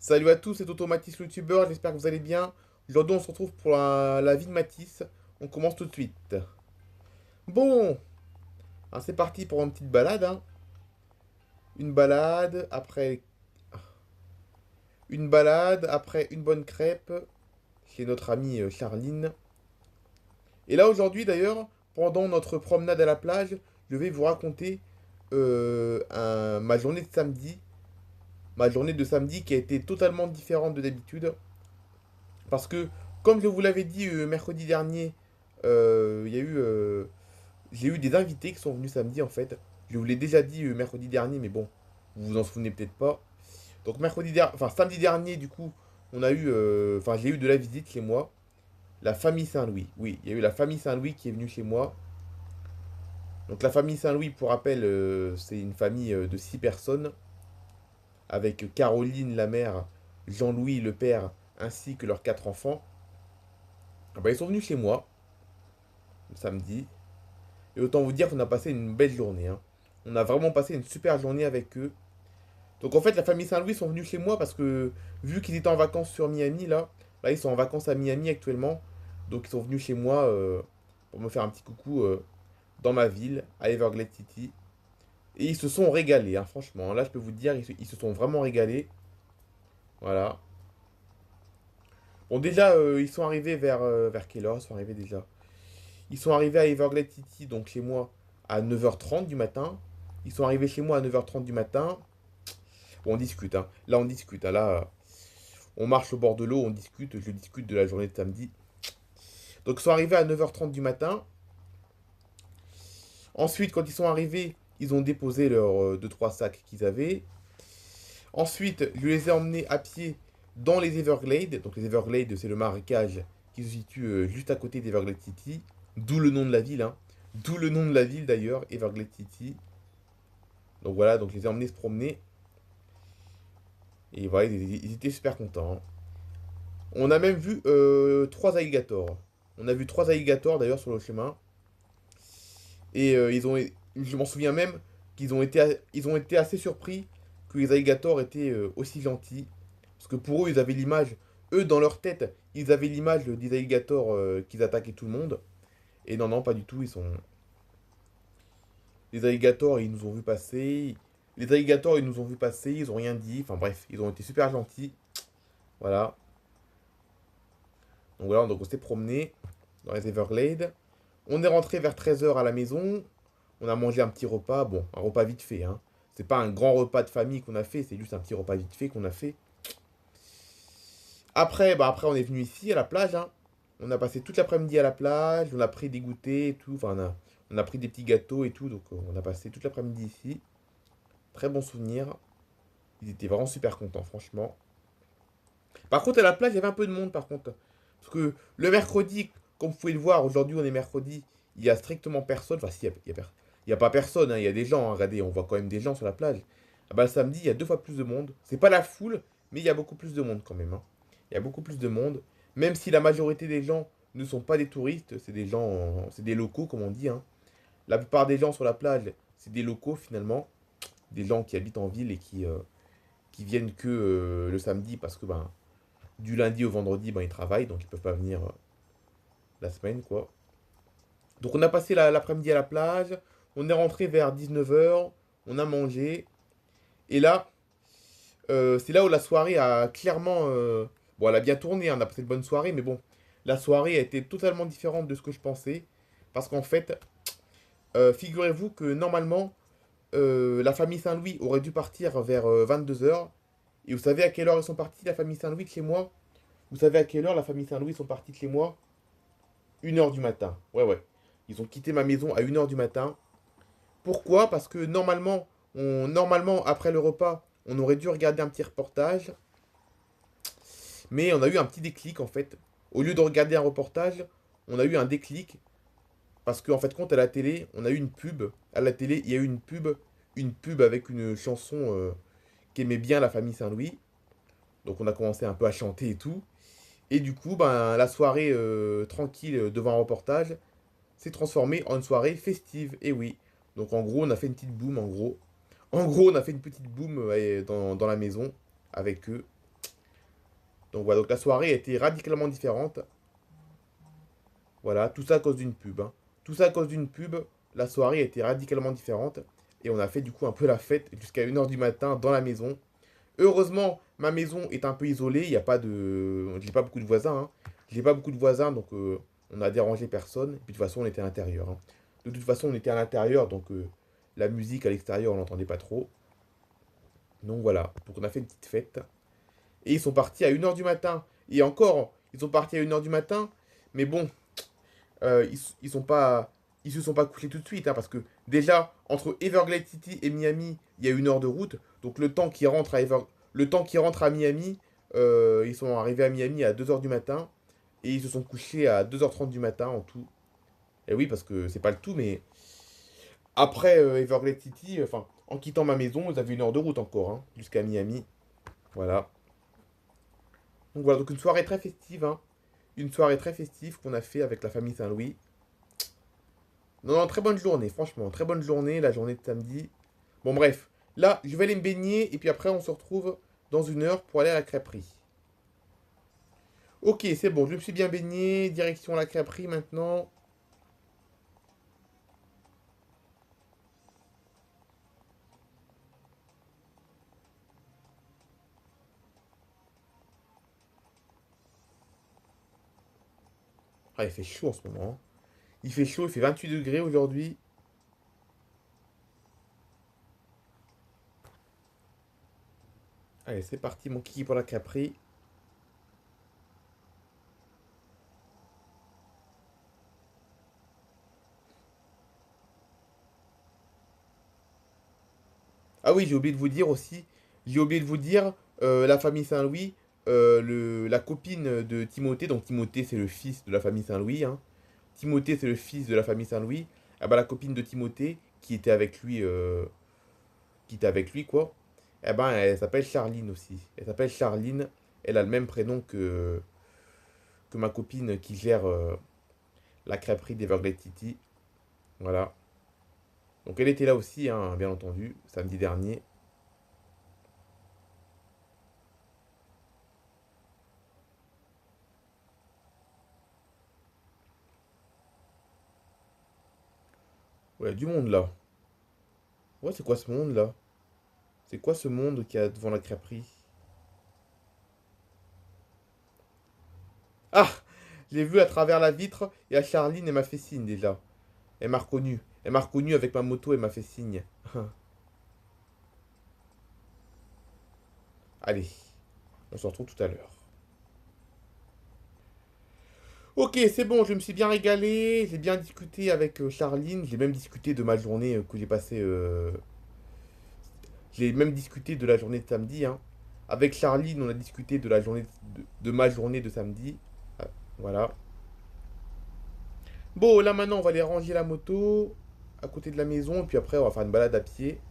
Salut à tous, c'est Automatis le youtubeur, j'espère que vous allez bien. Aujourd'hui on se retrouve pour la vie de Matisse. On commence tout de suite. Bon, hein, c'est parti pour une petite balade, hein. Une balade, après une bonne crêpe chez notre amie Charline. Et là aujourd'hui d'ailleurs, pendant notre promenade à la plage, je vais vous raconter ma journée de samedi. Ma journée de samedi qui a été totalement différente de d'habitude. Parce que, comme je vous l'avais dit mercredi dernier, il y a eu, j'ai eu des invités qui sont venus samedi en fait. Je vous l'ai déjà dit mercredi dernier, mais bon, vous vous en souvenez peut-être pas. Donc samedi dernier, du coup, j'ai eu de la visite chez moi. La famille Saint-Louis. Oui, il y a eu la famille Saint-Louis qui est venue chez moi. Donc la famille Saint-Louis, pour rappel, c'est une famille de 6 personnes, avec Caroline la mère, Jean-Louis le père, ainsi que leurs 4 enfants. Ah bah, ils sont venus chez moi samedi. Et autant vous dire qu'on a passé une belle journée, hein. On a vraiment passé une super journée avec eux. Donc en fait, la famille Saint-Louis sont venus chez moi parce que vu qu'ils étaient en vacances sur Miami, là ils sont en vacances à Miami actuellement. Donc ils sont venus chez moi pour me faire un petit coucou dans ma ville, à Everglades City. Et ils se sont régalés, hein, franchement. Là, je peux vous dire, ils se sont vraiment régalés. Voilà. Bon, déjà, ils sont arrivés vers quelle heure ils sont arrivés déjà? Ils sont arrivés à Everglades City, donc chez moi, à 9h30 du matin. Ils sont arrivés chez moi à 9h30 du matin. Bon, on discute, hein. Là, on discute, hein. Là, on marche au bord de l'eau, on discute. Je discute de la journée de samedi. Donc, ils sont arrivés à 9h30 du matin. Ensuite, quand ils sont arrivés, ils ont déposé leurs 2-3 sacs qu'ils avaient. Ensuite, je les ai emmenés à pied dans les Everglades. Donc, les Everglades, c'est le marécage qui se situe juste à côté d'Everglades City. D'où le nom de la ville, hein. D'où le nom de la ville d'ailleurs, Everglades City. Donc voilà, donc je les ai emmenés se promener. Et voilà, ils étaient super contents, hein. On a même vu 3 alligators. On a vu 3 alligators d'ailleurs sur le chemin. Et je m'en souviens même ils ont été assez surpris que les alligators étaient aussi gentils. Parce que pour eux, ils avaient l'image, eux dans leur tête, ils avaient l'image des alligators qui attaquaient tout le monde. Et non, non, pas du tout. Les alligators, ils nous ont vu passer. Les alligators, ils nous ont vu passer, ils ont rien dit. Enfin bref, ils ont été super gentils. Voilà. Donc voilà, donc on s'est promené dans les Everglades. On est rentré vers 13h à la maison. On a mangé un petit repas. Bon, un repas vite fait, hein. C'est pas un grand repas de famille qu'on a fait, c'est juste un petit repas vite fait qu'on a fait. Après, on est venu ici à la plage, hein. On a passé toute l'après-midi à la plage. On a pris des goûters et tout. Enfin, on a pris des petits gâteaux et tout. Donc, on a passé toute l'après-midi ici. Très bon souvenir. Ils étaient vraiment super contents, franchement. Par contre, à la plage, il y avait un peu de monde, par contre. Parce que le mercredi, comme vous pouvez le voir, aujourd'hui, on est mercredi, il y a strictement personne. Enfin, si, il y a pas personne, hein, il y a des gens, hein. Regardez, on voit quand même des gens sur la plage. Ah bah, le samedi, il y a 2 fois plus de monde. C'est pas la foule, mais il y a beaucoup plus de monde quand même, hein. Il y a beaucoup plus de monde. Même si la majorité des gens ne sont pas des touristes, c'est des gens, c'est des locaux, comme on dit, hein. La plupart des gens sur la plage, c'est des locaux finalement. Des gens qui habitent en ville et qui viennent que le samedi parce que ben, du lundi au vendredi, ben, ils travaillent, donc ils peuvent pas venir la semaine, quoi. Donc on a passé l'après-midi à la plage, on est rentré vers 19h, on a mangé, et là, c'est là où la soirée a clairement... bon, elle a bien tourné, hein, on a passé une bonne soirée, mais bon, la soirée a été totalement différente de ce que je pensais, parce qu'en fait, figurez-vous que normalement, la famille Saint-Louis aurait dû partir vers 22h, et vous savez à quelle heure ils sont partis, la famille Saint-Louis, de chez moi? Vous savez à quelle heure la famille Saint-Louis sont partis de chez moi? 1h du matin. Ouais, ouais. Ils ont quitté ma maison à 1h du matin. Pourquoi? Parce que normalement, après le repas, on aurait dû regarder un petit reportage. Mais on a eu un petit déclic, en fait. Au lieu de regarder un reportage, on a eu un déclic. Parce qu'en fait, compte à la télé, on a eu une pub. À la télé, il y a eu une pub avec une chanson qu'aimait bien la famille Saint-Louis. Donc on a commencé un peu à chanter et tout. Et du coup, ben, la soirée tranquille devant un reportage s'est transformée en une soirée festive. Et oui. Donc en gros, on a fait une petite boum, en gros. En gros, on a fait une petite boum dans la maison avec eux. Donc voilà, donc la soirée a été radicalement différente. Voilà, tout ça à cause d'une pub, hein. Tout ça à cause d'une pub, la soirée a été radicalement différente. Et on a fait du coup un peu la fête jusqu'à 1 heure du matin dans la maison. Heureusement, ma maison est un peu isolée, il n'y a pas de... J'ai pas beaucoup de voisins, hein. J'ai pas beaucoup de voisins, donc on a dérangé personne. Et puis de toute façon, on était à l'intérieur, hein. De toute façon, on était à l'intérieur, donc la musique à l'extérieur, on n'entendait pas trop. Donc voilà, donc on a fait une petite fête. Et ils sont partis à 1 heure du matin. Et encore, ils sont partis à 1 heure du matin. Mais bon, ils sont pas, ils se sont pas couchés tout de suite, hein, parce que déjà, entre Everglades City et Miami, il y a 1 heure de route. Donc le temps qu'ils rentrent à Miami, ils sont arrivés à Miami à 2 heures du matin. Et ils se sont couchés à 2h30 du matin en tout. Et oui, parce que c'est pas le tout, mais après Everglades City, enfin, en quittant ma maison, ils avaient 1 heure de route encore, hein, jusqu'à Miami. Voilà. Donc voilà, donc une soirée très festive, hein. Une soirée très festive qu'on a fait avec la famille Saint-Louis. Non, non, très bonne journée, franchement, très bonne journée, la journée de samedi. Bon, bref, là, je vais aller me baigner et puis après, on se retrouve dans 1 heure pour aller à la crêperie. Ok, c'est bon, je me suis bien baigné, direction la crêperie maintenant. Ah, il fait chaud en ce moment, hein. Il fait chaud, il fait 28 degrés aujourd'hui. Allez, c'est parti, mon kiki pour la crêperie. Ah oui, j'ai oublié de vous dire aussi, j'ai oublié de vous dire, la famille Saint-Louis, la copine de Timothée, donc Timothée c'est le fils de la famille Saint-Louis, hein. Timothée c'est le fils de la famille Saint-Louis. Ah bah la copine de Timothée qui était avec lui quoi. Eh ben elle s'appelle Charline aussi. Elle s'appelle Charline. Elle a le même prénom que ma copine qui gère la crêperie d'Everglade City. Voilà. Donc elle était là aussi, hein, bien entendu, samedi dernier. Ouais, du monde là. Ouais, c'est quoi ce monde là? C'est quoi ce monde qu'il y a devant la crêperie? Ah! Je l'ai vu à travers la vitre et à Charline, elle m'a fait signe déjà. Elle m'a reconnu. Elle m'a reconnu avec ma moto, elle m'a fait signe. Allez, on se retrouve tout à l'heure. Ok, c'est bon, je me suis bien régalé. J'ai bien discuté avec Charline. J'ai même discuté de ma journée que j'ai passée. J'ai même discuté de la journée de samedi, hein. Avec Charline, on a discuté de la journée de ma journée de samedi. Ah, voilà. Bon, là maintenant, on va aller ranger la moto à côté de la maison. Et puis après, on va faire une balade à pied.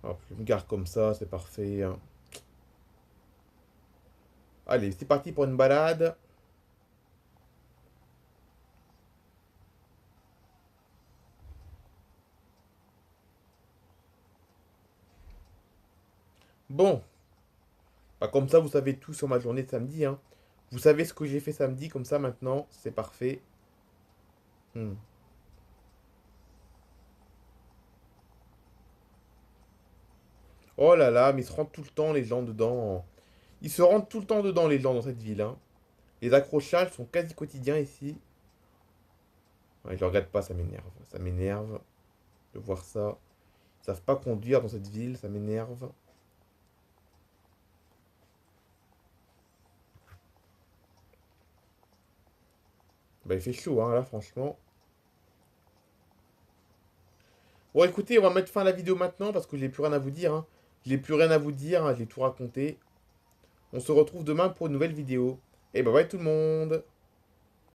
Hop, je me garde comme ça, c'est parfait, hein. Allez, c'est parti pour une balade. Bon, bah comme ça, vous savez tout sur ma journée de samedi, hein. Vous savez ce que j'ai fait samedi, comme ça maintenant, c'est parfait. Hmm. Oh là là, mais ils se rendent tout le temps, les gens, dedans. Ils se rendent tout le temps dedans, les gens, dans cette ville, hein. Les accrochages sont quasi quotidiens ici. Ouais, je le regrette pas, ça m'énerve. Ça m'énerve de voir ça. Ils savent pas conduire dans cette ville, ça m'énerve. Bah, il fait chaud, hein, là, franchement. Bon, écoutez, on va mettre fin à la vidéo maintenant parce que j'ai plus rien à vous dire, hein. J'ai plus rien à vous dire, hein, j'ai tout raconté. On se retrouve demain pour une nouvelle vidéo. Et bye bye tout le monde!